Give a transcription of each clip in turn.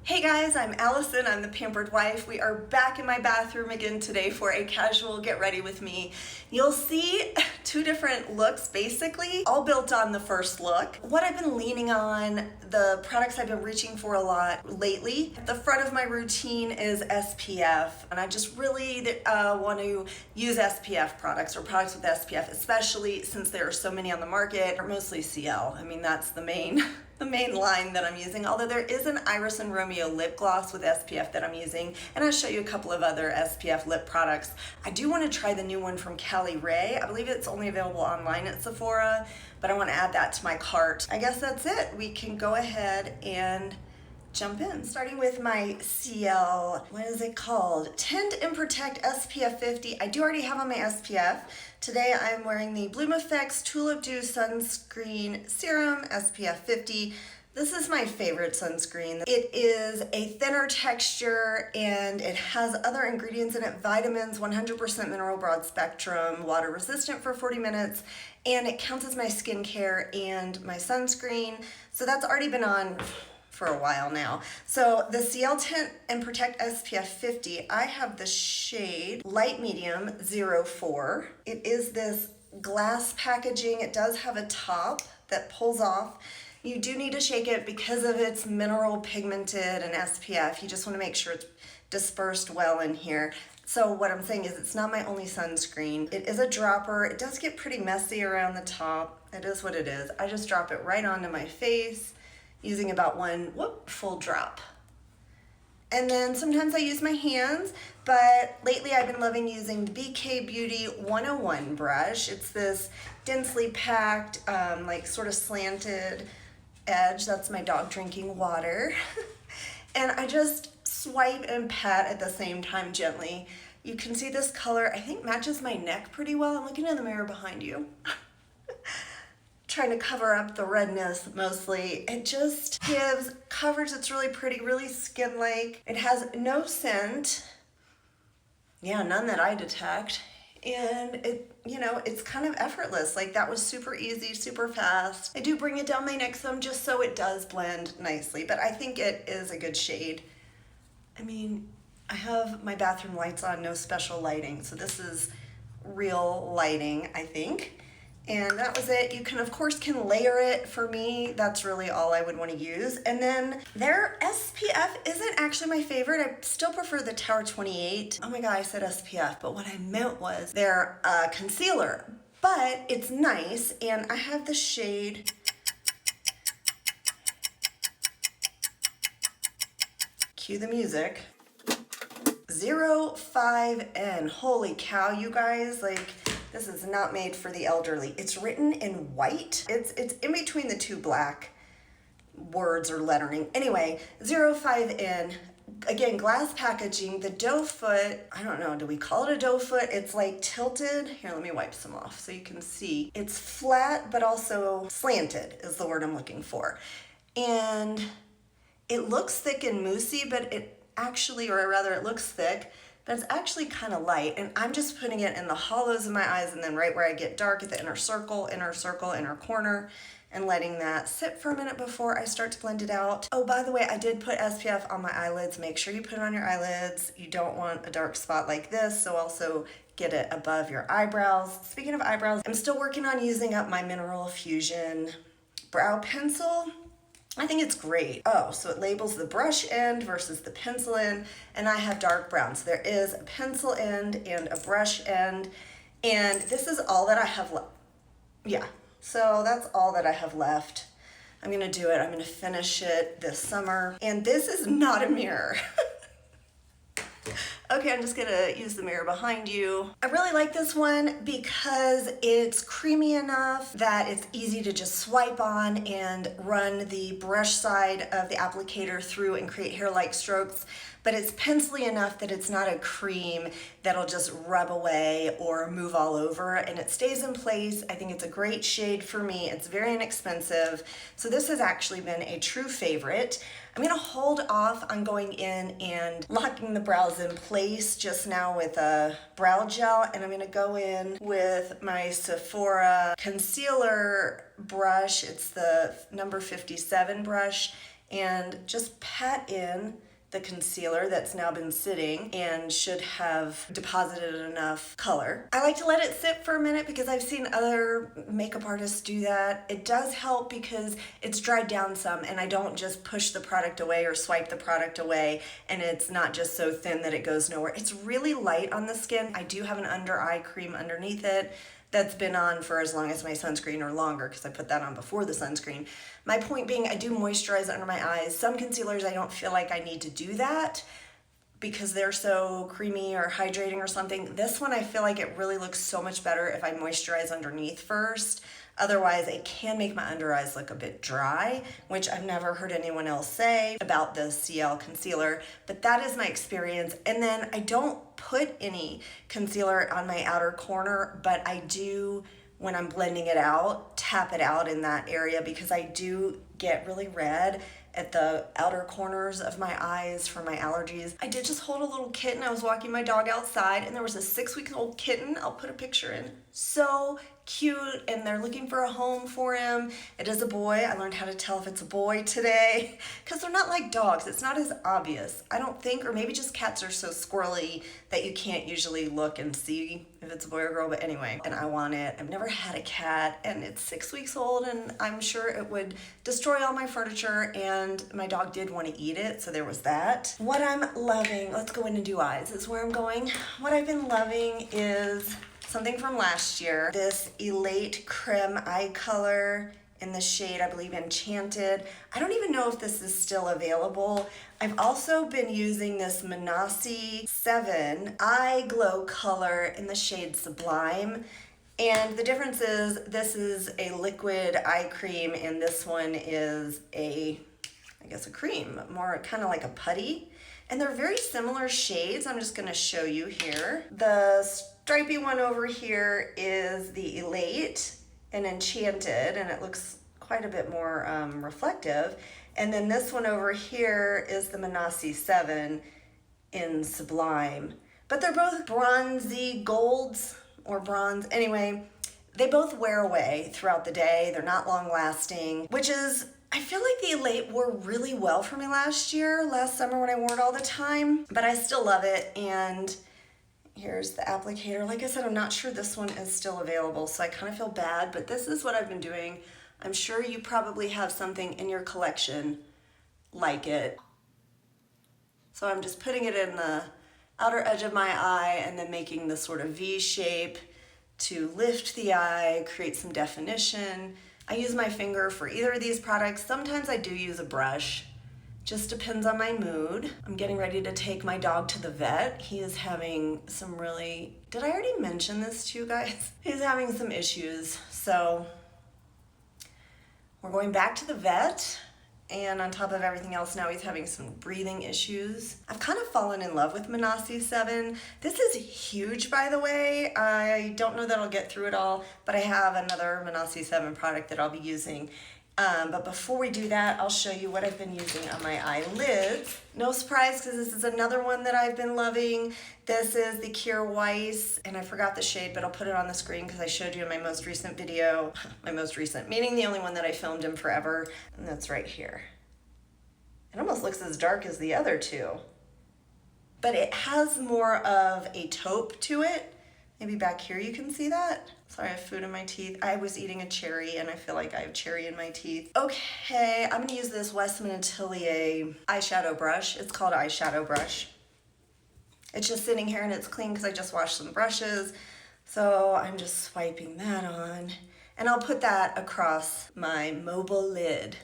Hey guys, I'm Allison. I'm the Pampered Wife. We are back in my bathroom again today for a casual get ready with me. You'll see two different looks basically, all built on the first look. What I've been leaning on, the products I've been reaching for a lot lately. The front of my routine is SPF, and I just really want to use SPF products or products with SPF, especially since there are so many on the market, or mostly Ciele. I mean, that's the main line that I'm using, although there is an Iris and Romeo lip gloss with SPF that I'm using, and I'll show you a couple of other SPF lip products. I do want to try the new one from Cali Ray. I believe it's only available online at Sephora, but I want to add that to my cart. I guess that's it. We can go ahead and jump in. Starting with my Ciele, what is it called? Tint and Protect SPF 50. I do already have on my SPF. Today I'm wearing the Bloom Effects Tulip Dew Sunscreen Serum SPF 50. This is my favorite sunscreen. It is a thinner texture and it has other ingredients in it, vitamins, 100% mineral broad spectrum, water resistant for 40 minutes, and it counts as my skincare and my sunscreen. So that's already been on for a while now. So the Ciele Tint and Protect SPF 50, I have the shade Light Medium 04. It is this glass packaging. It does have a top that pulls off. You do need to shake it because of its mineral pigmented and SPF. You just want to make sure it's dispersed well in here. So what I'm saying is it's not my only sunscreen. It is a dropper. It does get pretty messy around the top. It is what it is. I just drop it right onto my face using about one full drop. And then sometimes I use my hands, but lately I've been loving using the BK Beauty 101 brush. It's this densely packed, like sort of slanted edge. That's my dog drinking water. And I just swipe and pat at the same time gently. You can see this color, I think matches my neck pretty well. I'm looking in the mirror behind you. Trying to cover up the redness mostly. It just gives coverage that's really pretty, really skin-like. It has no scent. Yeah, none that I detect. And it's kind of effortless. Like that was super easy, super fast. I do bring it down my neck some just so it does blend nicely, but I think it is a good shade. I mean, I have my bathroom lights on, no special lighting. So this is real lighting, I think. And that was it. You can, of course, layer it. For me, that's really all I would want to use. And then their SPF isn't actually my favorite. I still prefer the Tower 28. Oh my God, I said SPF, but what I meant was their concealer. But it's nice, and I have the shade cue the music 05N. Holy cow, you guys, like, this is not made for the elderly. It's written in white. It's in between the two black words or lettering. Anyway, 05N. Again, glass packaging. The doe foot, I don't know, do we call it a doe foot? It's like tilted. Here, let me wipe some off so you can see. It's flat, but also slanted is the word I'm looking for. And it looks thick and moussey, but it actually, or rather it looks thick, but it's actually kind of light, and I'm just putting it in the hollows of my eyes and then right where I get dark at the inner circle, inner corner, and letting that sit for a minute before I start to blend it out. Oh, by the way, I did put SPF on my eyelids. Make sure you put it on your eyelids. You don't want a dark spot like this, so also get it above your eyebrows. Speaking of eyebrows, I'm still working on using up my Mineral Fusion brow pencil. I think it's great. Oh, so it labels the brush end versus the pencil end, and I have dark brown. So there is a pencil end and a brush end, and this is all that I have left. Yeah, so that's all that I have left. I'm gonna do it. I'm gonna finish it this summer, and this is not a mirror. Okay, I'm just gonna use the mirror behind you. I really like this one because it's creamy enough that it's easy to just swipe on and run the brush side of the applicator through and create hair-like strokes, but it's pencily enough that it's not a cream that'll just rub away or move all over, and it stays in place. I think it's a great shade for me. It's very inexpensive, so this has actually been a true favorite. I'm gonna hold off on going in and locking the brows in place just now with a brow gel, and I'm gonna go in with my Sephora concealer brush. It's the number 57 brush, and just pat in the concealer that's now been sitting and should have deposited enough color. I like to let it sit for a minute because I've seen other makeup artists do that. It does help because it's dried down some and I don't just push the product away or swipe the product away and it's not just so thin that it goes nowhere. It's really light on the skin. I do have an under eye cream underneath it that's been on for as long as my sunscreen or longer because I put that on before the sunscreen. My point being, I do moisturize under my eyes. Some concealers, I don't feel like I need to do that because they're so creamy or hydrating or something. This one, I feel like it really looks so much better if I moisturize underneath first. Otherwise, it can make my under eyes look a bit dry, which I've never heard anyone else say about the Ciele concealer, but that is my experience. And then I don't put any concealer on my outer corner, but I do, when I'm blending it out, tap it out in that area because I do get really red at the outer corners of my eyes from my allergies. I did just hold a little kitten. I was walking my dog outside and there was a 6-week-old kitten. I'll put a picture in. So cute, and they're looking for a home for him. It is a boy. I learned how to tell if it's a boy today because they're not like dogs. It's not as obvious, I don't think, or maybe just cats are so squirrely that you can't usually look and see if it's a boy or girl, but anyway, and I want it. I've never had a cat and it's 6 weeks old and I'm sure it would destroy all my furniture and my dog did want to eat it, so there was that. What I'm loving, let's go in and do eyes, is where I'm going. What I've been loving is something from last year, this Elate Creme Eye Color in the shade, I believe, Enchanted. I don't even know if this is still available. I've also been using this Manasi 7 Eye Glow Color in the shade Sublime. And the difference is this is a liquid eye cream and this one is a, I guess, a cream, more kind of like a putty. And they're very similar shades. I'm just gonna show you here. The stripy one over here is the Elate and Enchanted, and it looks quite a bit more reflective. And then this one over here is the Manasi 7 in Sublime. But they're both bronzy golds or bronze. Anyway, they both wear away throughout the day. They're not long lasting, which is, I feel like the Elate wore really well for me last summer when I wore it all the time, but I still love it. And here's the applicator. Like I said, I'm not sure this one is still available, so I kind of feel bad, but this is what I've been doing. I'm sure you probably have something in your collection like it. So I'm just putting it in the outer edge of my eye and then making this sort of V shape to lift the eye, create some definition. I use my finger for either of these products. Sometimes I do use a brush. Just depends on my mood. I'm getting ready to take my dog to the vet. He is having some really, did I already mention this to you guys? He's having some issues. So we're going back to the vet. And on top of everything else, now he's having some breathing issues. I've kind of fallen in love with Manasi 7. This is huge, by the way. I don't know that I'll get through it all, but I have another Manasi 7 product that I'll be using. But before we do that, I'll show you what I've been using on my eyelids. No surprise, because this is another one that I've been loving. This is the Kjaer Weis, and I forgot the shade, but I'll put it on the screen because I showed you in my most recent video. My most recent, meaning the only one that I filmed in forever, and that's right here. It almost looks as dark as the other two, but it has more of a taupe to it. Maybe back here you can see that. Sorry, I have food in my teeth. I was eating a cherry and I feel like I have cherry in my teeth. Okay, I'm gonna use this Westman Atelier eyeshadow brush. It's called eyeshadow brush. It's just sitting here and it's clean because I just washed some brushes. So I'm just swiping that on. And I'll put that across my mobile lid.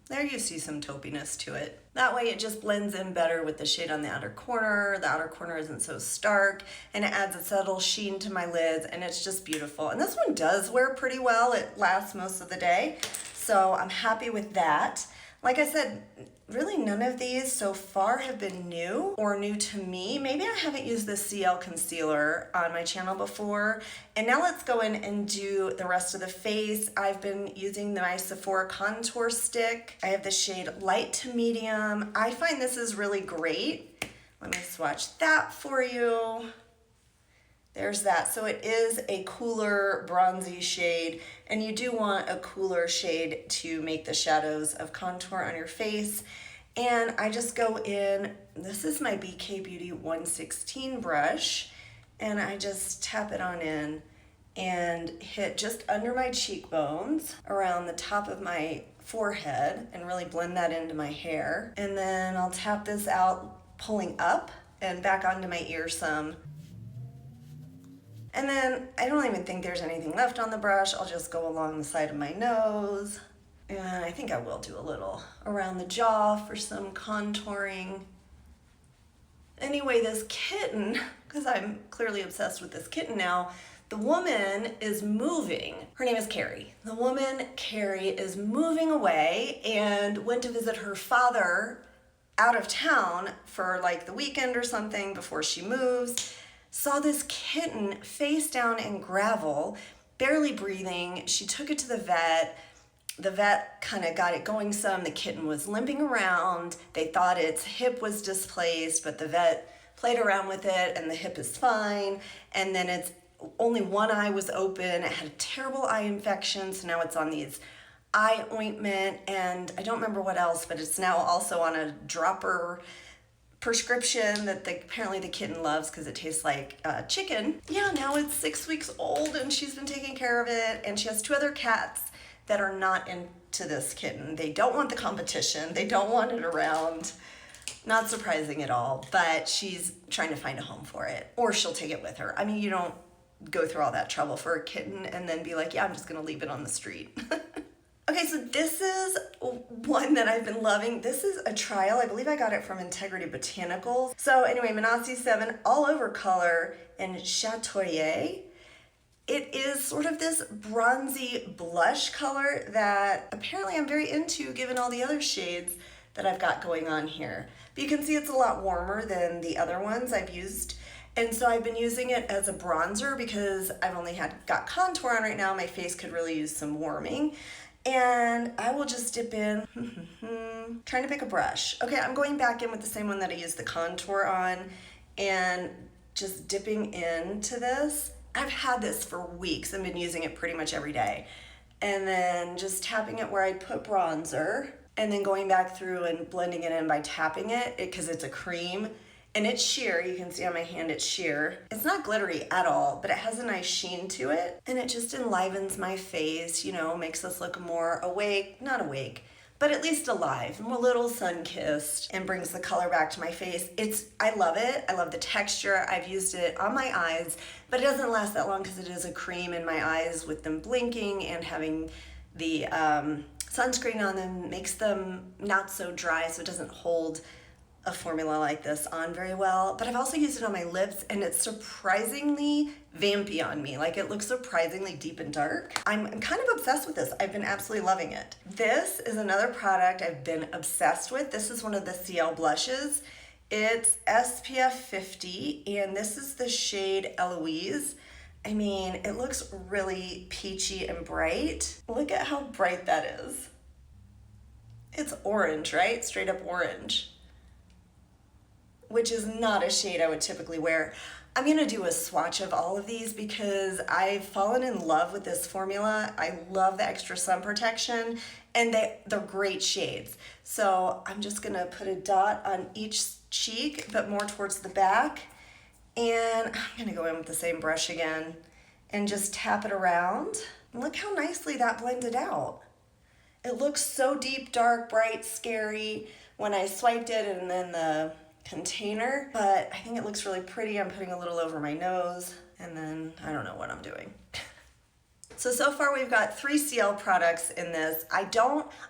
There you see some taupiness to it. That way it just blends in better with the shade on the outer corner. The outer corner isn't so stark and it adds a subtle sheen to my lids and it's just beautiful. And this one does wear pretty well. It lasts most of the day. So I'm happy with that. Like I said, really none of these so far have been new or new to me. Maybe I haven't used the Ciele concealer on my channel before. And now let's go in and do the rest of the face. I've been using my Sephora contour stick. I have the shade light to medium. I find this is really great. Let me swatch that for you. There's that. So it is a cooler bronzy shade, and you do want a cooler shade to make the shadows of contour on your face. And I just go in, this is my BK Beauty 116 brush, and I just tap it on in and hit just under my cheekbones, around the top of my forehead, and really blend that into my hair. And then I'll tap this out, pulling up and back onto my ear some. And then I don't even think there's anything left on the brush. I'll just go along the side of my nose. And I think I will do a little around the jaw for some contouring. Anyway, this kitten, because I'm clearly obsessed with this kitten now, the woman is moving. Her name is Carrie. The woman, Carrie, is moving away and went to visit her father out of town for like the weekend or something before she moves. Saw this kitten face down in gravel, barely breathing. She took it to the vet. The vet kind of got it going some. The kitten was limping around. They thought its hip was displaced, but the vet played around with it and the hip is fine. And then it's only one eye was open. It had a terrible eye infection, so now it's on these eye ointment, and I don't remember what else, but it's now also on a dropper prescription that apparently the kitten loves because it tastes like chicken. Yeah, now it's 6 weeks old and she's been taking care of it, and she has 2 other cats that are not into this kitten. They don't want the competition. They don't want it around. Not surprising at all, but she's trying to find a home for it, or she'll take it with her. I mean, you don't go through all that trouble for a kitten and then be like, yeah, I'm just gonna leave it on the street. Okay, so this is one that I've been loving. This is a trial. I believe I got it from Integrity Botanicals. So anyway, Manasi 7 all over color in Chatoyer. It is sort of this bronzy blush color that apparently I'm very into given all the other shades that I've got going on here. But you can see it's a lot warmer than the other ones I've used. And so I've been using it as a bronzer because I've only got contour on right now. My face could really use some warming. And I will just dip in, trying to pick a brush. Okay, I'm going back in with the same one that I used the contour on and just dipping into this. I've had this for weeks and been using it pretty much every day. And then just tapping it where I put bronzer, and then going back through and blending it in by tapping it because it's a cream. And it's sheer. You can see on my hand it's sheer. It's not glittery at all, but it has a nice sheen to it. And it just enlivens my face, you know, makes us look more awake, not awake, but at least alive. I'm a little sun-kissed and brings the color back to my face. I love it. I love the texture. I've used it on my eyes, but it doesn't last that long because it is a cream in my eyes with them blinking, and having the sunscreen on them makes them not so dry, so it doesn't hold a formula like this on very well. But I've also used it on my lips, and it's surprisingly vampy on me. Like, it looks surprisingly deep and dark. I'm kind of obsessed with this. I've been absolutely loving it. This is another product I've been obsessed with. This is one of the Ciele blushes. It's SPF 50, and this is the shade Eloise. I mean, it looks really peachy and bright. Look at how bright that is. It's orange, right? Straight up orange, which is not a shade I would typically wear. I'm gonna do a swatch of all of these because I've fallen in love with this formula. I love the extra sun protection, and they're great shades. So I'm just gonna put a dot on each cheek, but more towards the back. And I'm gonna go in with the same brush again and just tap it around. Look how nicely that blended out. It looks so deep, dark, bright, scary when I swiped it and then the container, but I think it looks really pretty. I'm putting a little over my nose, and then I don't know what I'm doing. So far we've got 3 Ciele products in this. I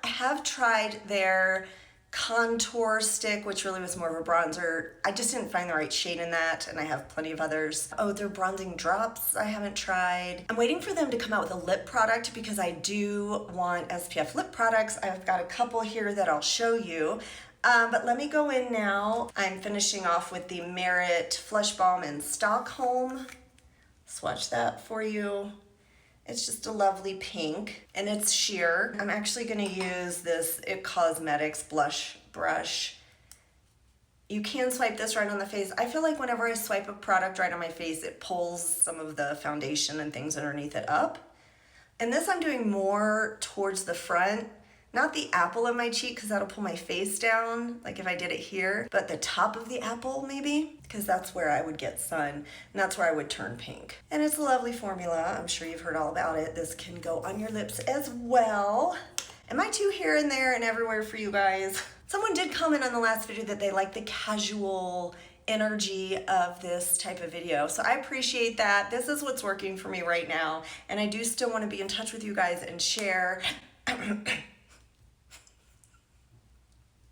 have tried their contour stick, which really was more of a bronzer. I just didn't find the right shade in that, and I have plenty of others. Oh, their bronzing drops I haven't tried. I'm waiting for them to come out with a lip product because I do want SPF lip products. I've got a couple here that I'll show you. But let me go in now. I'm finishing off with the Merit Flush Balm in Stockholm. Swatch that for you. It's just a lovely pink, and it's sheer. I'm actually gonna use this It Cosmetics blush brush You can swipe this right on the face. I feel like whenever I swipe a product right on my face, it pulls some of the foundation and things underneath it up. And this I'm doing more towards the front, not the apple of my cheek because that'll pull my face down, like if I did it here, but the top of the apple maybe, because that's where I would get sun and that's where I would turn pink. And it's a lovely formula. I'm sure you've heard all about it. This can go on your lips as well. Am I too here and there and everywhere for you guys? Someone did comment on the last video that they like the casual energy of this type of video. So I appreciate that. This is what's working for me right now. And I do still want to be in touch with you guys and share.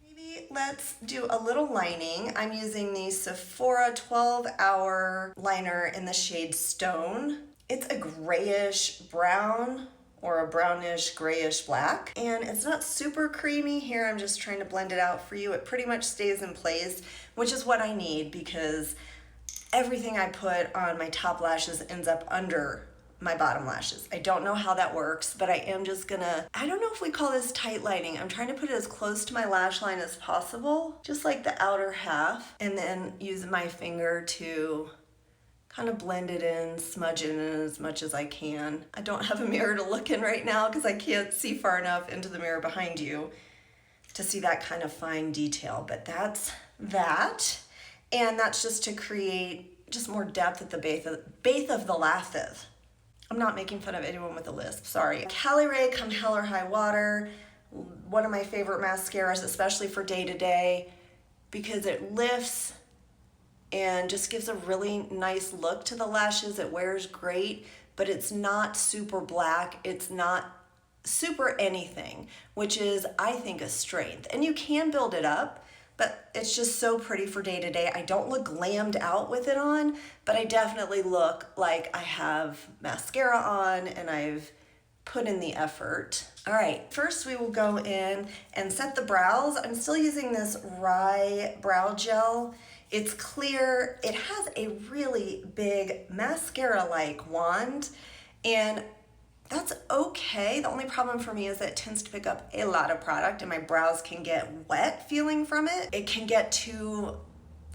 Maybe let's do a little lining. I'm using the Sephora 12-hour liner in the shade Stone. It's a grayish brown or a brownish grayish black, and it's not super creamy here. I'm just trying to blend it out for you. It pretty much stays in place, which is what I need because everything I put on my top lashes ends up under my bottom lashes. I don't know how that works, but I am just gonna, I don't know if we call this tight lining. I'm trying to put it as close to my lash line as possible, just like the outer half, and then use my finger to kind of blend it in, smudge it in as much as I can. I don't have a mirror to look in right now because I can't see far enough into the mirror behind you to see that kind of fine detail, but that's that. And that's just to create just more depth at the base of the lashes. I'm not making fun of anyone with a lisp, sorry. Cali Ray Come Hell or High Water, one of my favorite mascaras, especially for day to day, because it lifts and just gives a really nice look to the lashes. It wears great, but it's not super black. It's not super anything, which is, I think, a strength. And you can build it up, but it's just so pretty for day to day. I don't look glammed out with it on, but I definitely look like I have mascara on and I've put in the effort. All right, first we will go in and set the brows. I'm still using this Rye Brow Gel. It's clear. It has a really big mascara-like wand, and that's okay. The only problem for me is that it tends to pick up a lot of product and my brows can get wet feeling from it. It can get too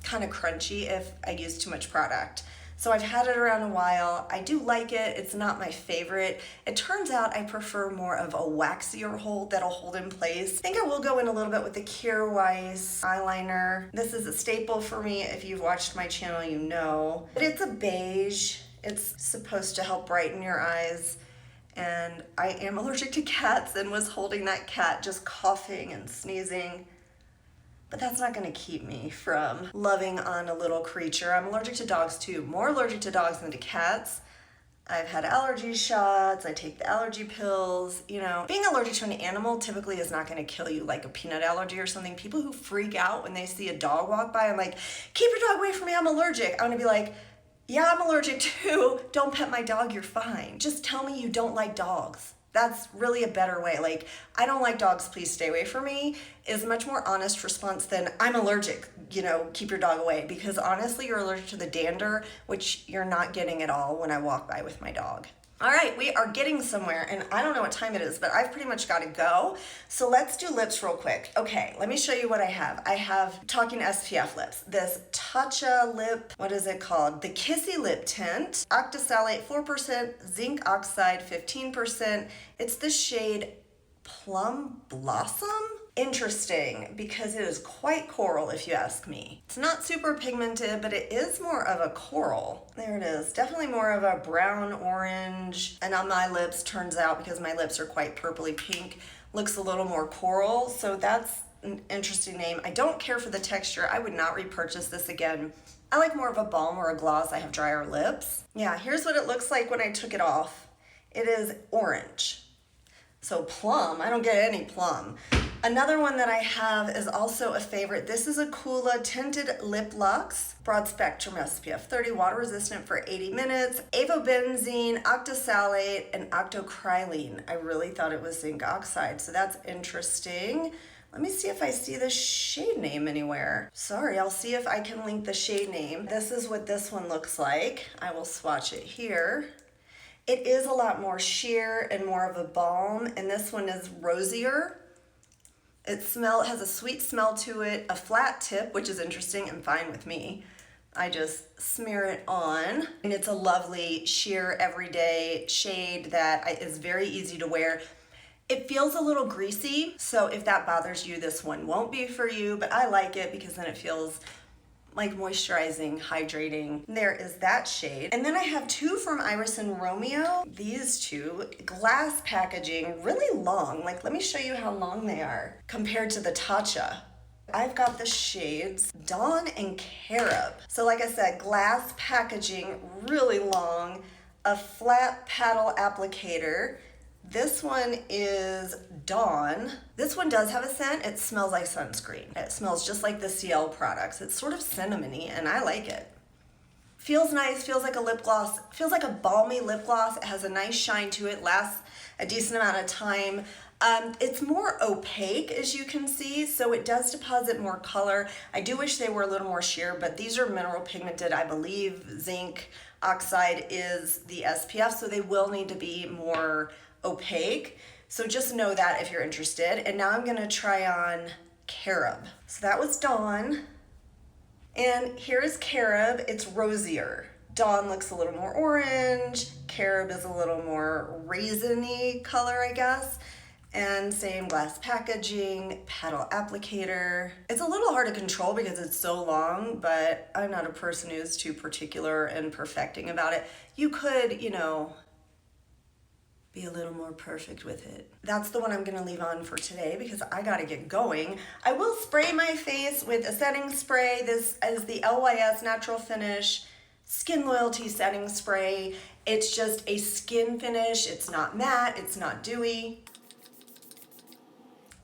kind of crunchy if I use too much product. So I've had it around a while. I do like it. It's not my favorite. It turns out I prefer more of a waxier hold that'll hold in place. I think I will go in a little bit with the Kjaer Weis eyeliner. This is a staple for me. If you've watched my channel, you know. But it's a beige. It's supposed to help brighten your eyes. And I am allergic to cats and was holding that cat just coughing and sneezing. But that's not gonna keep me from loving on a little creature. I'm allergic to dogs too, more allergic to dogs than to cats. I've had allergy shots, I take the allergy pills, you know. Being allergic to an animal typically is not gonna kill you like a peanut allergy or something. People who freak out when they see a dog walk by, I'm like, keep your dog away from me, I'm allergic. I'm gonna be like, yeah, I'm allergic too. Don't pet my dog, you're fine. Just tell me you don't like dogs. That's really a better way. Like, I don't like dogs, please stay away from me, is a much more honest response than I'm allergic, you know, keep your dog away. Because honestly, you're allergic to the dander, which you're not getting at all when I walk by with my dog. All right, we are getting somewhere, and I don't know what time it is, but I've pretty much got to go. So let's do lips real quick. Okay, let me show you what I have. I have Talking SPF lips. This Tatcha lip, what is it called? The Kissy Lip Tint. Octisalate 4%, zinc oxide 15%. It's the shade Plum Blossom. Interesting, because it is quite coral if you ask me. It's not super pigmented, but it is more of a coral. There it is, definitely more of a brown orange. And on my lips, turns out, because my lips are quite purpley pink, looks a little more coral. So that's an interesting name. I don't care for the texture. I would not repurchase this again. I like more of a balm or a gloss. I have drier lips. Yeah, here's what it looks like when I took it off. It is orange. So plum, I don't get any plum. Another one that I have is also a favorite. This is a Kula Tinted Lip Lux, broad spectrum SPF 30, water resistant for 80 minutes, avobenzene, octisalate, and octocrylene. I really thought it was zinc oxide, so that's interesting. Let me see if I see the shade name anywhere. Sorry, I'll see if I can link the shade name. This is what this one looks like. I will swatch it here. It is a lot more sheer and more of a balm, and this one is rosier. It has a sweet smell to it, a flat tip, which is interesting and fine with me. I just smear it on, and it's a lovely sheer everyday shade that is very easy to wear. It feels a little greasy, so if that bothers you, this one won't be for you, but I like it because then it feels like moisturizing, hydrating. There is that shade. And then I have two from Iris and Romeo. These two, glass packaging, really long. Like, let me show you how long they are compared to the Tatcha. I've got the shades Dawn and Carob. So like I said, glass packaging, really long, a flat paddle applicator. This one is Dawn. This one does have a scent. It smells like sunscreen. It smells just like the Ciele products. It's sort of cinnamony and I like it. Feels nice, feels like a lip gloss, feels like a balmy lip gloss. It has a nice shine to it, lasts a decent amount of time. It's more opaque, as you can see, so it does deposit more color. I do wish they were a little more sheer, but these are mineral pigmented. I believe zinc oxide is the SPF, so they will need to be more opaque. So just know that if you're interested. And now I'm gonna try on Carob. So that was Dawn. And here is Carob. It's rosier. Dawn looks a little more orange. Carob is a little more raisiny color, I guess. And same glass packaging, paddle applicator. It's a little hard to control because it's so long, but I'm not a person who's too particular and perfecting about it. You could, be a little more perfect with it. That's the one I'm gonna leave on for today because I gotta get going. I will spray my face with a setting spray. This is the LYS Natural Finish Skin Loyalty Setting Spray. It's just a skin finish. It's not matte, it's not dewy.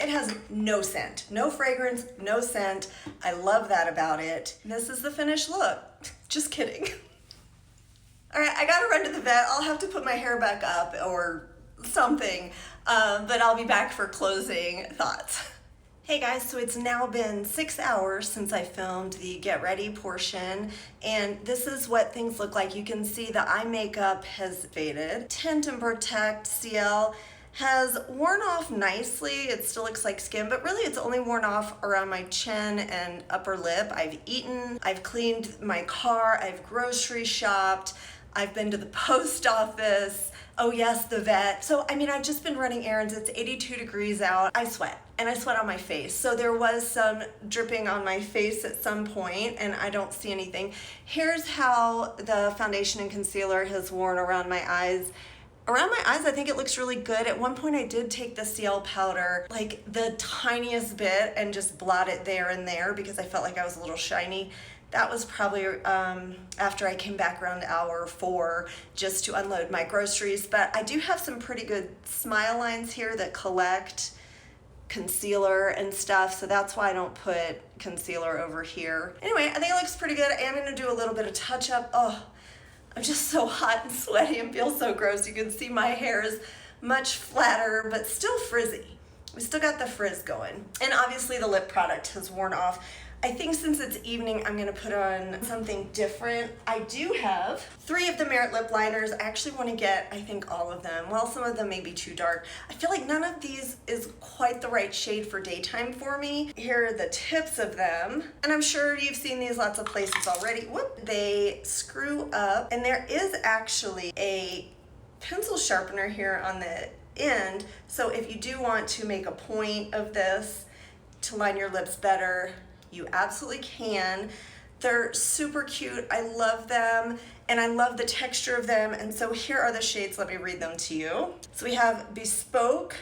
It has no scent, no fragrance, no scent. I love that about it. This is the finished look. Just kidding. All right, I gotta run to the vet. I'll have to put my hair back up or something, but I'll be back for closing thoughts. Hey guys, so it's now been 6 hours since I filmed the get ready portion, and this is what things look like. You can see the eye makeup has faded. Tint and Protect Ciele has worn off nicely. It still looks like skin, but really it's only worn off around my chin and upper lip. I've eaten, I've cleaned my car, I've grocery shopped, I've been to the post office, oh yes, the vet. So, I've just been running errands. It's 82 degrees out. I sweat, and I sweat on my face. So there was some dripping on my face at some point, and I don't see anything. Here's how the foundation and concealer has worn around my eyes. Around my eyes, I think it looks really good. At one point, I did take the Ciele powder, like the tiniest bit, and just blot it there and there because I felt like I was a little shiny. That was probably after I came back around hour 4 just to unload my groceries. But I do have some pretty good smile lines here that collect concealer and stuff, so that's why I don't put concealer over here. Anyway, I think it looks pretty good. I am gonna do a little bit of touch up. Oh, I'm just so hot and sweaty and feel so gross. You can see my hair is much flatter, but still frizzy. We still got the frizz going. And obviously the lip product has worn off. I think since it's evening, I'm gonna put on something different. I do have 3 of the Merit lip liners. I actually wanna get, I think, all of them. Well, some of them may be too dark. I feel like none of these is quite the right shade for daytime for me. Here are the tips of them. And I'm sure you've seen these lots of places already. Whoop, they screw up. And there is actually a pencil sharpener here on the end. So if you do want to make a point of this to line your lips better, you absolutely can. They're super cute. I love them, and I love the texture of them. And so here are the shades. Let me read them to you. So we have Bespoke,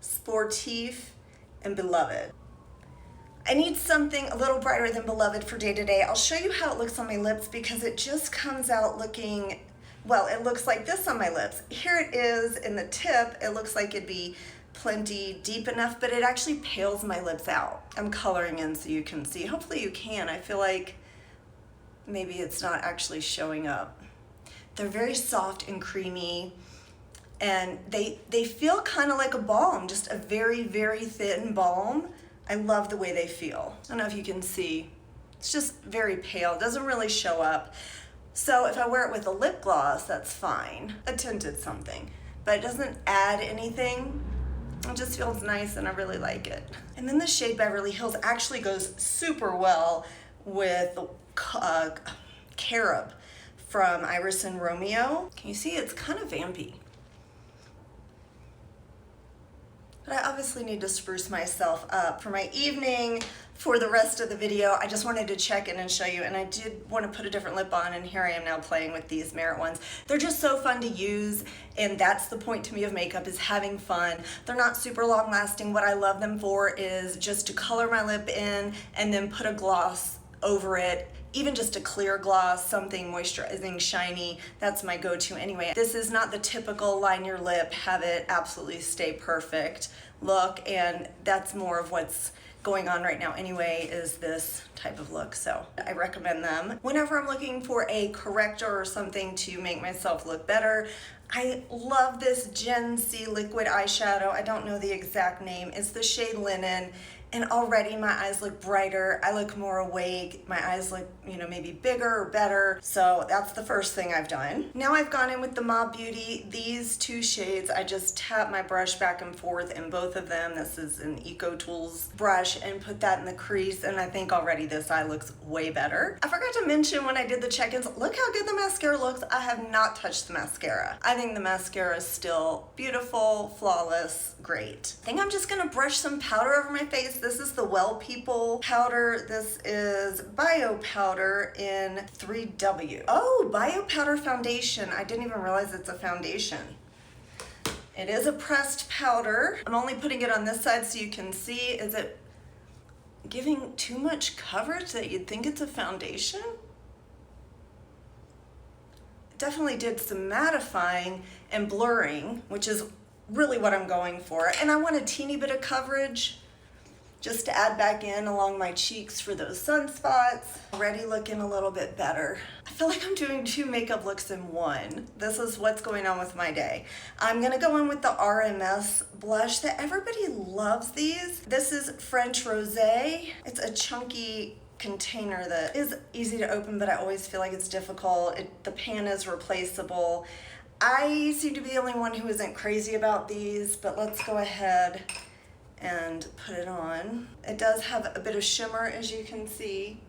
Sportif, and Beloved. I need something a little brighter than Beloved for day to day. I'll show you how it looks on my lips because it just comes out looking, well, it looks like this on my lips. Here it is in the tip. It looks like it'd be plenty deep enough, but it actually pales my lips out. I'm coloring in so you can see. Hopefully you can. I feel like maybe it's not actually showing up. They're very soft and creamy, and they feel kind of like a balm, just a very, very thin balm. I love the way they feel. I don't know if you can see. It's just very pale. It doesn't really show up. So if I wear it with a lip gloss, that's fine. A tinted something. But it doesn't add anything. It just feels nice and I really like it. And then the shade Beverly Hills actually goes super well with Carob from Iris and Romeo. Can you see? It's kind of vampy. But I obviously need to spruce myself up for my evening. For the rest of the video, I just wanted to check in and show you, and I did want to put a different lip on, and here I am now playing with these Merit ones. They're just so fun to use, and that's the point to me of makeup, is having fun. They're not super long lasting. What I love them for is just to color my lip in and then put a gloss over it. Even just a clear gloss, something moisturizing, shiny, that's my go-to anyway. This is not the typical line your lip, have it absolutely stay perfect look, and that's more of what's going on right now anyway, is this type of look. So I recommend them. Whenever I'm looking for a corrector or something to make myself look better, I love this Gen C liquid eyeshadow. I don't know the exact name. It's the shade Linen. And already my eyes look brighter, I look more awake, my eyes look, you know, maybe bigger or better. So that's the first thing I've done. Now I've gone in with the Mob Beauty. These two shades, I just tap my brush back and forth in both of them. This is an Eco Tools brush, and put that in the crease, and I think already this eye looks way better. I forgot to mention when I did the check-ins, look how good the mascara looks. I have not touched the mascara. I think the mascara is still beautiful, flawless, great. I think I'm just gonna brush some powder over my face. This is the Well People powder. This is Bio Powder in 3W. Oh, Bio Powder foundation. I didn't even realize it's a foundation. It is a pressed powder. I'm only putting it on this side so you can see. Is it giving too much coverage that you'd think it's a foundation? It definitely did some mattifying and blurring, which is really what I'm going for. And I want a teeny bit of coverage just to add back in along my cheeks for those sunspots. Already looking a little bit better. I feel like I'm doing 2 makeup looks in one. This is what's going on with my day. I'm gonna go in with the RMS blush that everybody loves these. This is French Rosé. It's a chunky container that is easy to open, but I always feel like it's difficult. The pan is replaceable. I seem to be the only one who isn't crazy about these, but let's go ahead and put it on. It does have a bit of shimmer, as you can see.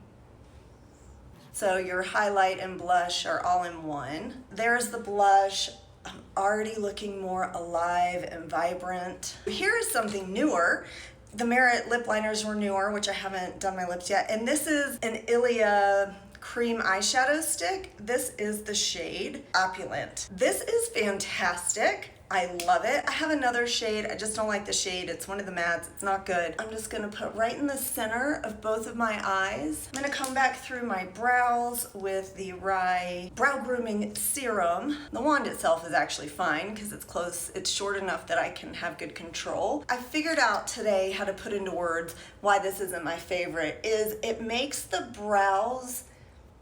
So your highlight and blush are all in one. There's the blush. I'm already looking more alive and vibrant. Here is something newer. The Merit lip liners were newer, which I haven't done my lips yet. And this is an Ilia cream eyeshadow stick. This is the shade Opulent. This is fantastic. I love it. I have another shade. I just don't like the shade. It's one of the mattes. It's not good. I'm just gonna put right in the center of both of my eyes. I'm gonna come back through my brows with the Rye Brow Grooming Serum. The wand itself is actually fine because it's close. It's short enough that I can have good control. I figured out today how to put into words why this isn't my favorite. Is it makes the brows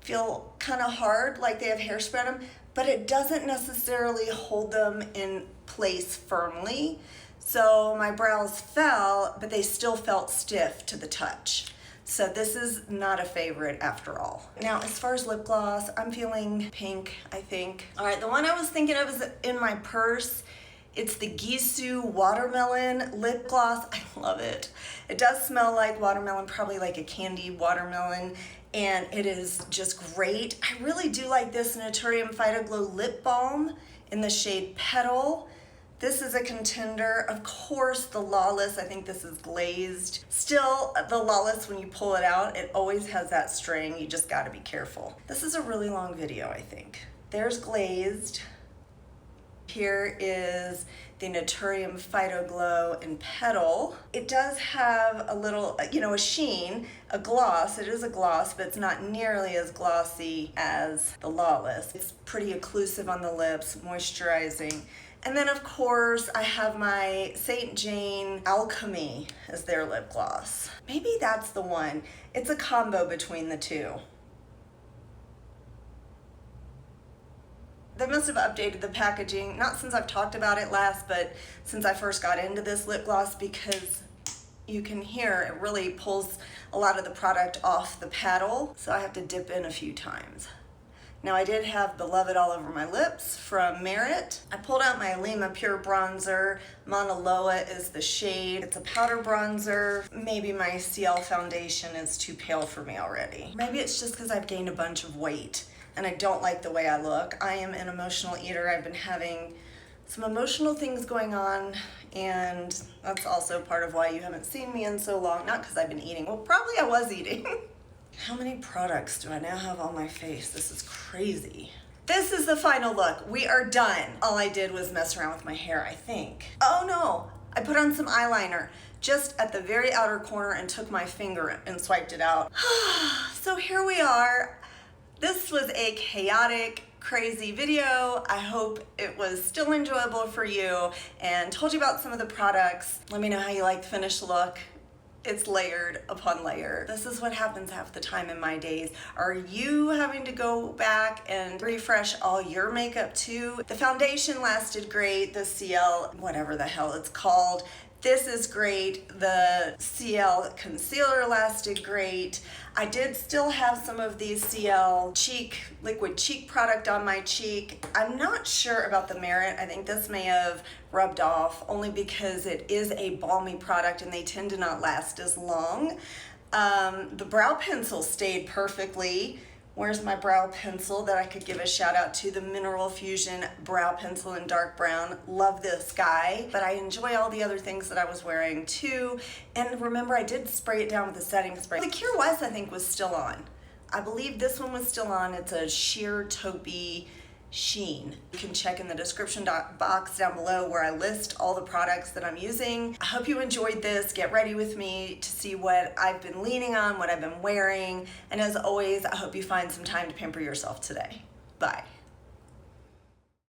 feel kind of hard, like they have hairspray on them, but it doesn't necessarily hold them in place firmly. So my brows fell, but they still felt stiff to the touch. So this is not a favorite after all. Now, as far as lip gloss, I'm feeling pink, I think. All right, the one I was thinking of is in my purse. It's the Gisou Watermelon Lip Gloss. I love it. It does smell like watermelon, probably like a candy watermelon, and it is just great. I really do like this Naturium Phyto Glow Lip Balm in the shade Petal. This is a contender. Of course, the Lawless, I think this is glazed. Still, the Lawless, when you pull it out, it always has that string. You just gotta be careful. This is a really long video, I think. There's glazed. Here is the Naturium Phyto Glow in Petal. It does have a little, a sheen, a gloss. It is a gloss, but it's not nearly as glossy as the Lawless. It's pretty occlusive on the lips, moisturizing. And then, of course, I have my St. Jane Alchemy as their lip gloss. Maybe that's the one. It's a combo between the two. They must have updated the packaging, not since I've talked about it last, but since I first got into this lip gloss, because you can hear it really pulls a lot of the product off the paddle, so I have to dip in a few times. Now I did have Beloved all over my lips from Merit. I pulled out my Lima Pure Bronzer. Mauna Loa is the shade. It's a powder bronzer. Maybe my Ciele foundation is too pale for me already. Maybe it's just because I've gained a bunch of weight and I don't like the way I look. I am an emotional eater. I've been having some emotional things going on, and that's also part of why you haven't seen me in so long. Not because I've been eating. Well, probably I was eating. How many products do I now have on my face? This is crazy. This is the final look. We are done. All I did was mess around with my hair, I think. Oh no, I put on some eyeliner just at the very outer corner and took my finger and swiped it out. So here we are. This was a chaotic, crazy video. I hope it was still enjoyable for you and told you about some of the products. Let me know how you like the finished look. It's layered upon layer. This is what happens half the time in my days. Are you having to go back and refresh all your makeup too? The foundation lasted great. The Ciele, whatever the hell it's called, this is great. The Ciele concealer lasted great. I did still have some of these Ciele liquid cheek product on my cheek. I'm not sure about the Merit. I think this may have rubbed off only because it is a balmy product and they tend to not last as long. The brow pencil stayed perfectly. Where's my brow pencil that I could give a shout out to? The Mineral Fusion brow pencil in dark brown. Love this guy, but I enjoy all the other things that I was wearing too. And remember, I did spray it down with a setting spray. The Kir West, I think, was still on. I believe this one was still on. It's a sheer taupey sheen. You can check in the description box down below where I list all the products that I'm using. I hope you enjoyed this. Get ready with me to see what I've been leaning on, what I've been wearing. And as always, I hope you find some time to pamper yourself today. Bye.